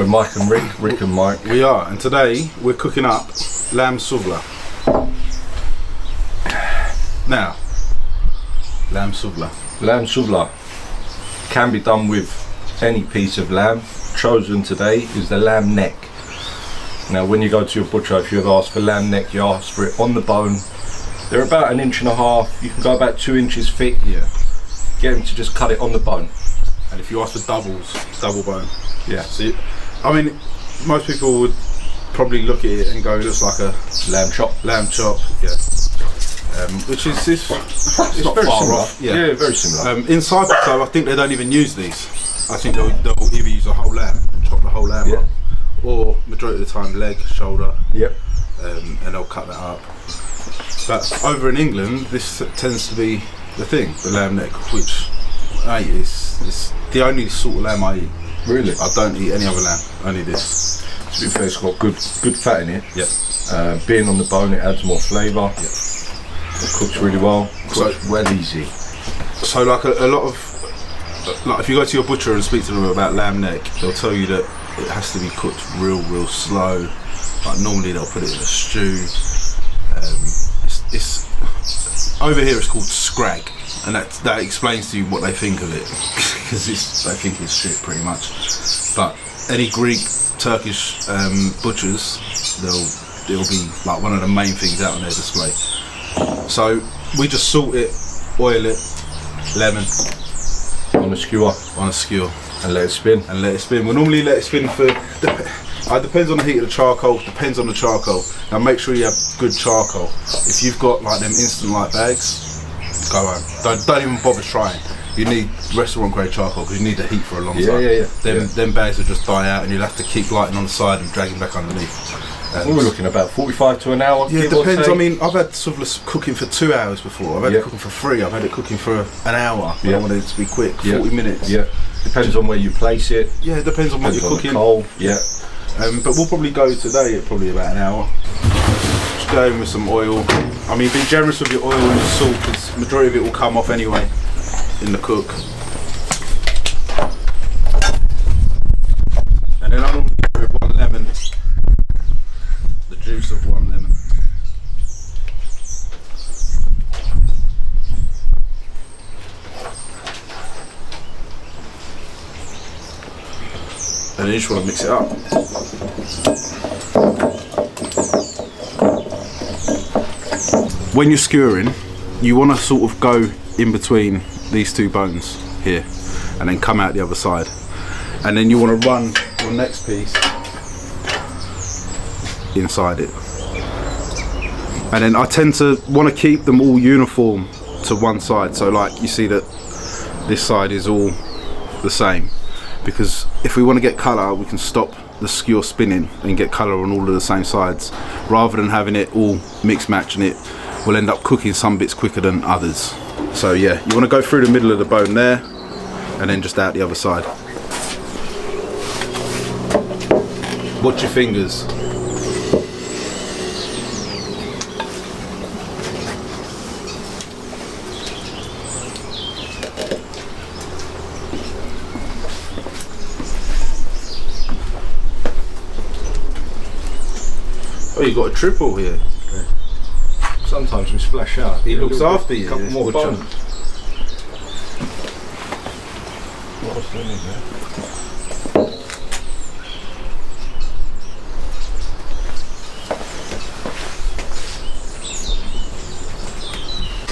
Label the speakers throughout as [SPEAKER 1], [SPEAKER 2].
[SPEAKER 1] We're Mike and Rick, Rick and Mike.
[SPEAKER 2] We are, and today we're cooking up lamb souvla. Now, lamb souvla.
[SPEAKER 1] Lamb souvla can be done with any piece of lamb. Chosen today is the lamb neck. Now when you go to your butcher, if you've asked for lamb neck, you ask for it on the bone. They're about 1.5 inches. You can go about 2 inches thick.
[SPEAKER 2] Yeah.
[SPEAKER 1] Get them to just cut it on the bone.
[SPEAKER 2] And if you ask for doubles, double bone.
[SPEAKER 1] Yeah.
[SPEAKER 2] See, I mean, most people would probably look at it and go, it looks like a
[SPEAKER 1] lamb chop.
[SPEAKER 2] Lamb chop, yeah. Which is it's not
[SPEAKER 1] very
[SPEAKER 2] far
[SPEAKER 1] similar.
[SPEAKER 2] off.
[SPEAKER 1] Yeah, very similar.
[SPEAKER 2] In Cyprus, I think they don't even use these. I think they'll either use a whole lamb and chop the whole lamb up, or majority of the time leg, shoulder.
[SPEAKER 1] Yep.
[SPEAKER 2] And they'll cut that up. But over in England, this tends to be the thing, the lamb neck, which it's the only sort of lamb I eat.
[SPEAKER 1] Really?
[SPEAKER 2] I don't eat any other lamb, only this.
[SPEAKER 1] To be fair, it's got good fat in it.
[SPEAKER 2] Yep.
[SPEAKER 1] Being on the bone, it adds more flavour.
[SPEAKER 2] Yep.
[SPEAKER 1] It cooks really well. Cooks well easy.
[SPEAKER 2] So like a lot of, like if you go to your butcher and speak to them about lamb neck, they'll tell you that it has to be cooked real slow. Like normally they'll put it in a stew. It's over here it's called scrag, and that explains to you what they think of it, because they think it's shit pretty much. But any Greek, Turkish butchers, it'll be like one of the main things out on their display. So we just salt it, oil it, lemon
[SPEAKER 1] on a skewer,
[SPEAKER 2] and let it spin. We'll normally let it spin for. Depends on the heat of the charcoal. Depends on the charcoal. Now make sure you have good charcoal. If you've got like them instant light bags, go home. Don't even bother trying. You need restaurant grade charcoal because you need the heat for a long time.
[SPEAKER 1] Yeah.
[SPEAKER 2] Them bags will just die out, and you'll have to keep lighting on the side and dragging back underneath.
[SPEAKER 1] We were looking about 45 to an hour.
[SPEAKER 2] Yeah, it depends. I mean, I've had souvla cooking for 2 hours before. I've had it cooking for 3. I've had it cooking for an hour. I wanted it to be quick, 40 minutes.
[SPEAKER 1] Yeah. Depends on where you place it.
[SPEAKER 2] Yeah, it depends on what you're cooking.
[SPEAKER 1] Coal. Yeah.
[SPEAKER 2] But we'll probably go today at probably about an hour. Just go in with some oil. I mean, be generous with your oil and your salt, because majority of it will come off anyway in the cook. And then I normally go with 1 lemon. The juice of 1 lemon. And then you just want to mix it up. When you're skewering, you want to sort of go in between these 2 bones here and then come out the other side. And then you want to run your next piece inside it. And then I tend to want to keep them all uniform to one side. So like you see that this side is all the same. Because if we want to get colour, we can stop the skewer spinning and get colour on all of the same sides, rather than having it all mix match, and it will end up cooking some bits quicker than others. So yeah, you want to go through the middle of the bone there and then just out the other side. Watch your fingers. Oh, you got a triple here.
[SPEAKER 1] Okay. Sometimes we splash out.
[SPEAKER 2] He looks after you.
[SPEAKER 1] Couple more bones.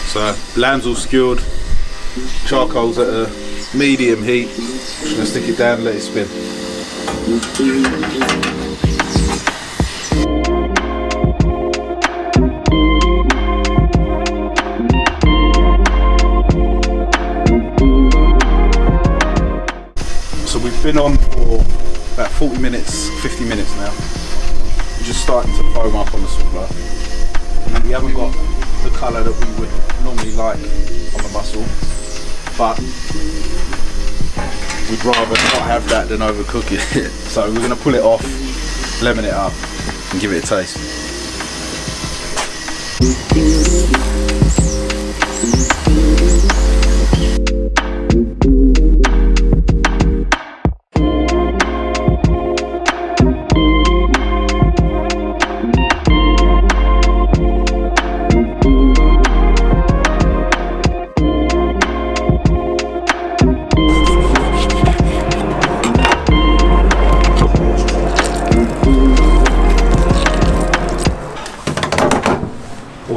[SPEAKER 2] So lamb's all skewered. Charcoal's at a medium heat. Just gonna stick it down and let it spin. Been on for about 40 minutes, 50 minutes now. We're just starting to foam up on the souvla. And we haven't got the colour that we would normally like on the mussel, but we'd rather not have that than overcook it. So we're going to pull it off, lemon it up and give it a taste.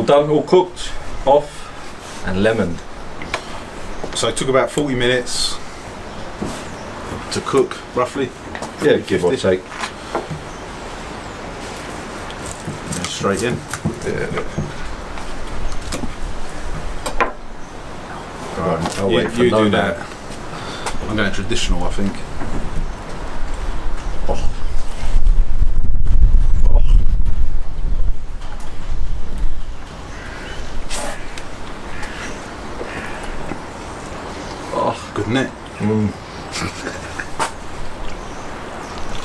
[SPEAKER 1] All done, all cooked, off and lemoned.
[SPEAKER 2] So it took about 40 minutes to cook, roughly.
[SPEAKER 1] Yeah, give or take.
[SPEAKER 2] And straight in.
[SPEAKER 1] Yeah.
[SPEAKER 2] Right,
[SPEAKER 1] I'll wait for
[SPEAKER 2] you
[SPEAKER 1] no
[SPEAKER 2] do
[SPEAKER 1] man.
[SPEAKER 2] that. I'm going traditional, I think.
[SPEAKER 1] Oh. Oh.
[SPEAKER 2] Good, isn't it?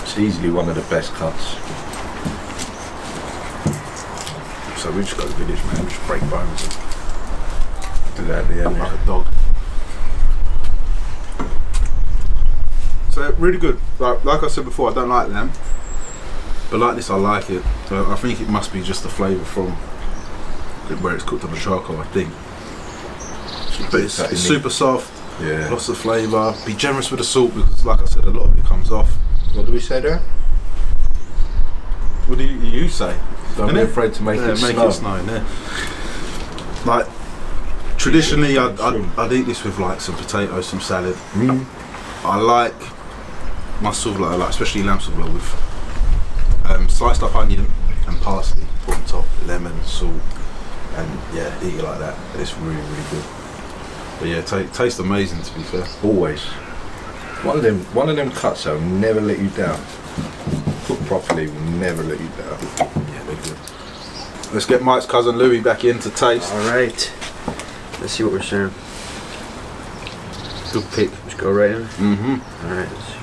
[SPEAKER 1] It's easily one of the best cuts.
[SPEAKER 2] So we just go to the village, man. We just break bones and
[SPEAKER 1] Do that at the end.
[SPEAKER 2] like a dog. So really good. Like I said before, I don't like lamb, but like this, I like it. So I think it must be just the flavour from where it's cooked on the charcoal, I think. But it's super soft.
[SPEAKER 1] Yeah.
[SPEAKER 2] Lots of flavour. Be generous with the salt because, like I said, a lot of it comes off.
[SPEAKER 1] What do we say there?
[SPEAKER 2] What do you say?
[SPEAKER 1] Don't be afraid to make it snow.
[SPEAKER 2] Yeah. Like traditionally, I'd eat this with like some potatoes, some salad. I like my souvlaki, like especially lamb souvlaki with sliced up onion and parsley on top, lemon, salt, and yeah, eat it like that. It's really, really good. But yeah, tastes amazing, to be fair.
[SPEAKER 1] Always. One of them cuts that will never let you down. Cooked properly will never let you down.
[SPEAKER 2] Yeah, they're good. Let's get Mike's cousin Louis back in to taste.
[SPEAKER 3] Alright. Let's see what we're sharing.
[SPEAKER 2] Good pick.
[SPEAKER 3] Let's go right in.
[SPEAKER 2] Mm-hmm.
[SPEAKER 3] Alright, let's see.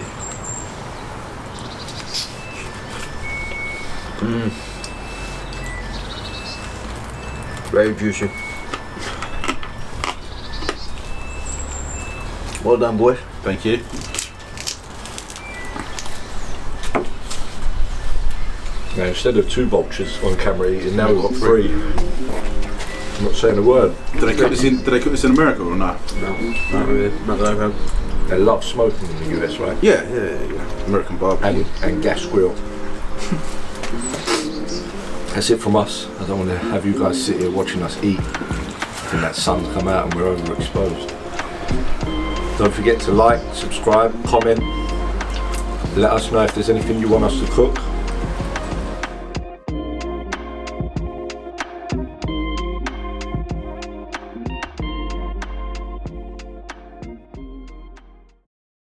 [SPEAKER 3] Very juicy. Well done, boys.
[SPEAKER 2] Thank you.
[SPEAKER 1] Now instead of 2 vultures on camera eating, now we've got 3. I'm not saying a word.
[SPEAKER 2] Did they cook this in America or not?
[SPEAKER 3] No, not really. Not that I've had.
[SPEAKER 1] They love smoking in the US, right?
[SPEAKER 2] Yeah. American barbecue.
[SPEAKER 1] And gas grill. That's it from us. I don't want to have you guys sit here watching us eat and that sun come out and we're overexposed. Don't forget to like, subscribe, comment. Let us know if there's anything you want us to cook.